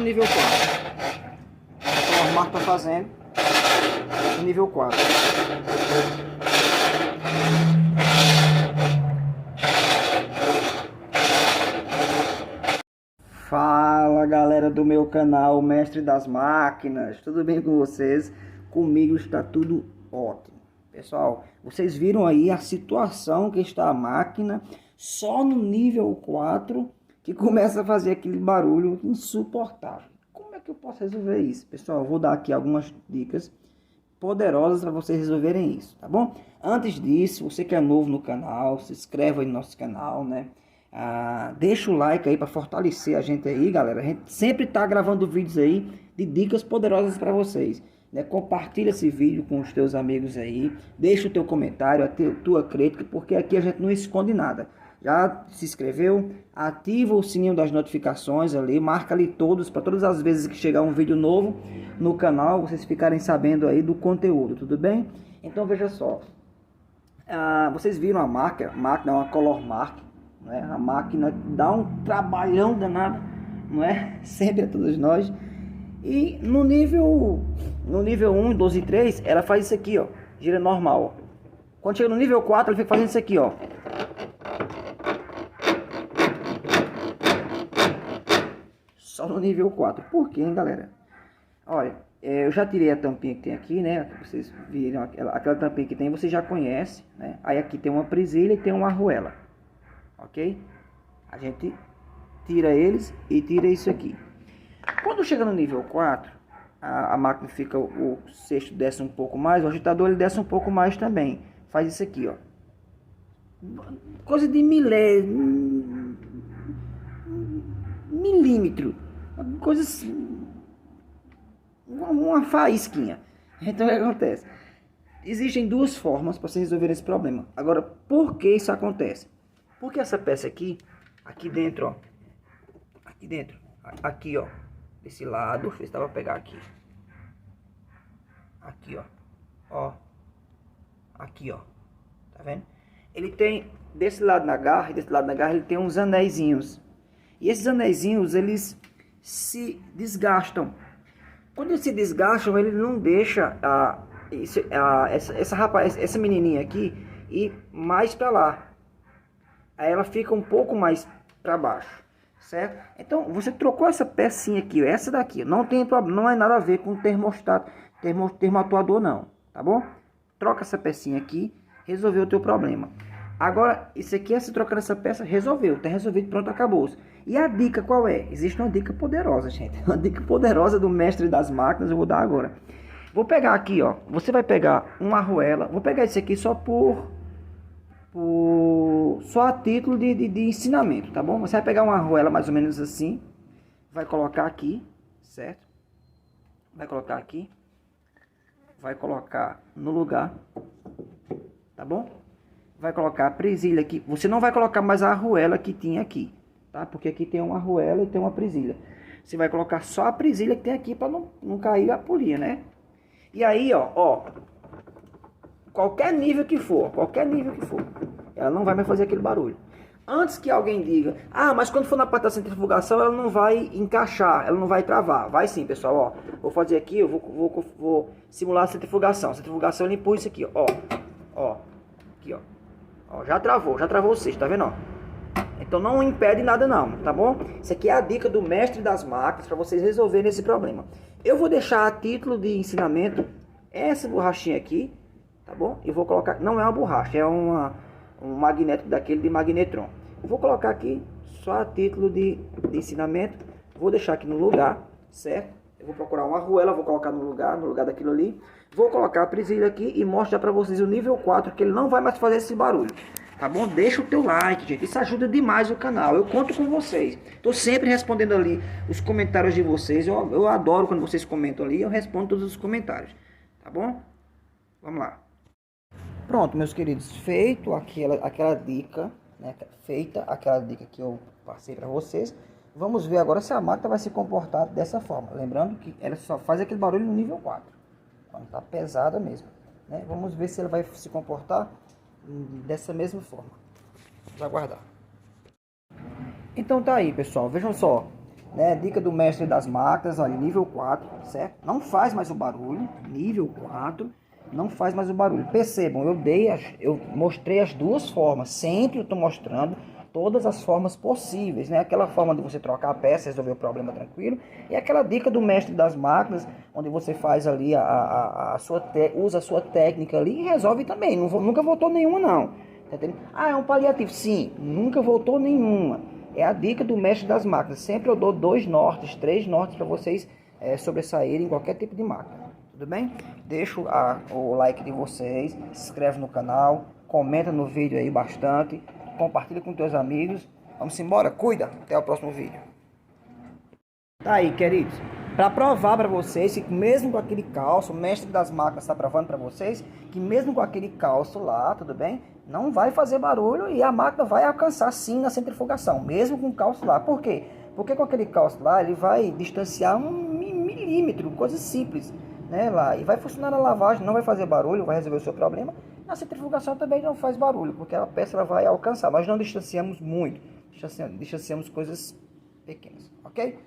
nível 4. Então, o Marco tá fazendo no nível 4. Fala galera do meu canal Mestre das Máquinas, tudo bem com vocês? Comigo está tudo ótimo. Pessoal, vocês viram aí a situação que está a máquina só no nível 4 que começa a fazer aquele barulho insuportável. Como é que eu posso resolver isso? Pessoal, eu vou dar aqui algumas dicas poderosas para vocês resolverem isso, tá bom? Antes disso, você que é novo no canal, se inscreva aí no nosso canal, né? Deixa o like aí para fortalecer a gente aí, galera. A gente sempre tá gravando vídeos aí de dicas poderosas para vocês, né? Compartilha esse vídeo com os teus amigos aí, deixa o teu comentário, a tua crítica, porque aqui a gente não esconde nada. Já se inscreveu? Ativa o sininho das notificações ali, marca ali todos, para todas as vezes que chegar um vídeo novo no canal, vocês ficarem sabendo aí do conteúdo, tudo bem? Então veja só, vocês viram a máquina é uma Color Mark, né? A máquina dá um trabalhão danado, não é? Sempre a todos nós. E no nível 1, 12 e 3, ela faz isso aqui, ó, gira normal, ó. Quando chega no nível 4, ela fica fazendo isso aqui, ó. Só no nível 4. Por quê, hein, galera? Olha, eu já tirei a tampinha que tem aqui, né? Vocês viram aquela tampinha que tem, você já conhece, né? Aí aqui tem uma presilha e tem uma arruela, ok? A gente tira eles e tira isso aqui. Quando chega no nível 4, a máquina fica, o sexto desce um pouco mais, o agitador ele desce um pouco mais também. Faz isso aqui, ó. Coisa de milímetro. Coisas, uma faísquinha. Então o que acontece? Existem duas formas para você resolver esse problema. Agora, por que isso acontece? Porque essa peça aqui dentro, ó, aqui dentro, aqui, ó, desse lado, deixa eu ver se dá pra pegar aqui, aqui, ó, aqui, ó, tá vendo? Ele tem, desse lado na garra e desse lado na garra, ele tem uns anéisinhos. E esses anéisinhos, eles se desgastam. Quando eles se desgastam, ele não deixa essa menininha aqui ir mais para lá. Aí ela fica um pouco mais para baixo, certo? Então, você trocou essa pecinha aqui, essa daqui, não tem problema, não é nada a ver com termostato, termoatuador não, tá bom? Troca essa pecinha aqui, resolveu o teu problema. Agora, isso aqui, se trocando essa peça, resolveu, tá resolvido, pronto, acabou. E a dica qual é? Existe uma dica poderosa, gente. Uma dica poderosa do mestre das máquinas, eu vou dar agora. Vou pegar aqui, ó. Você vai pegar uma arruela. Vou pegar isso aqui só só a título de ensinamento, tá bom? Você vai pegar uma arruela mais ou menos assim. Vai colocar aqui, certo? Vai colocar aqui. Vai colocar no lugar, tá bom? Vai colocar a presilha aqui. Você não vai colocar mais a arruela que tinha aqui, tá? Porque aqui tem uma arruela e tem uma presilha. Você vai colocar só a presilha que tem aqui para não cair a polia, né? E aí, ó, qualquer nível que for, ela não vai mais fazer aquele barulho. Antes que alguém diga, mas quando for na parte da centrifugação, ela não vai encaixar, ela não vai travar. Vai sim, pessoal, ó. Vou fazer aqui, eu vou simular a centrifugação. A centrifugação, ele empurra isso aqui, ó. Aqui, ó. Já travou o sexto, tá vendo, ó? Então não impede nada não, tá bom? Isso aqui é a dica do mestre das máquinas para vocês resolverem esse problema. Eu vou deixar a título de ensinamento essa borrachinha aqui, tá bom? Eu vou colocar, não é uma borracha, é um magnético daquele de magnetron. Eu vou colocar aqui só a título de ensinamento. Vou deixar aqui no lugar, certo? Eu vou procurar uma arruela, vou colocar no lugar daquilo ali. Vou colocar a presilha aqui e mostrar para vocês o nível 4, que ele não vai mais fazer esse barulho. Tá bom? Deixa o teu like, gente. Isso ajuda demais o canal. Eu conto com vocês. Tô sempre respondendo ali os comentários de vocês. Eu adoro quando vocês comentam ali. Eu respondo todos os comentários. Tá bom? Vamos lá. Pronto, meus queridos. Feito aquela dica, né? Feita aquela dica que eu passei para vocês. Vamos ver agora se a máquina vai se comportar dessa forma. Lembrando que ela só faz aquele barulho no nível 4. Então tá pesada mesmo, né? Vamos ver se ela vai se comportar dessa mesma forma. Vamos aguardar. Então tá aí, pessoal. Vejam só. né? Dica do mestre das máquinas, olha, nível 4, certo? Não faz mais o barulho, nível 4, não faz mais o barulho. Percebam, eu mostrei as duas formas, sempre eu estou mostrando todas as formas possíveis, né? Aquela forma de você trocar a peça, resolver o problema tranquilo, e aquela dica do mestre das máquinas, onde você faz ali usa a sua técnica ali e resolve também. Nunca voltou nenhuma, não. Tá entendendo? Ah, é um paliativo. Sim, nunca voltou nenhuma. É a dica do mestre das máquinas. Sempre eu dou 2 nortes, 3 nortes para vocês sobressaírem em qualquer tipo de máquina. Tudo bem? Deixa o like de vocês, se inscreve no canal, comenta no vídeo aí bastante, compartilha com teus amigos. Vamos embora, cuida, até o próximo vídeo. Tá aí, queridos, para provar para vocês que mesmo com aquele calço, o mestre das máquinas está provando para vocês que mesmo com aquele calço lá, tudo bem? Não vai fazer barulho e a máquina vai alcançar sim na centrifugação, mesmo com o calço lá. Por quê? Porque com aquele calço lá ele vai distanciar 1 milímetro, coisa simples, né, lá, e vai funcionar na lavagem, não vai fazer barulho, vai resolver o seu problema. Na centrifugação também não faz barulho, porque a peça ela vai alcançar, mas não distanciamos muito, distanciamos coisas pequenas, ok?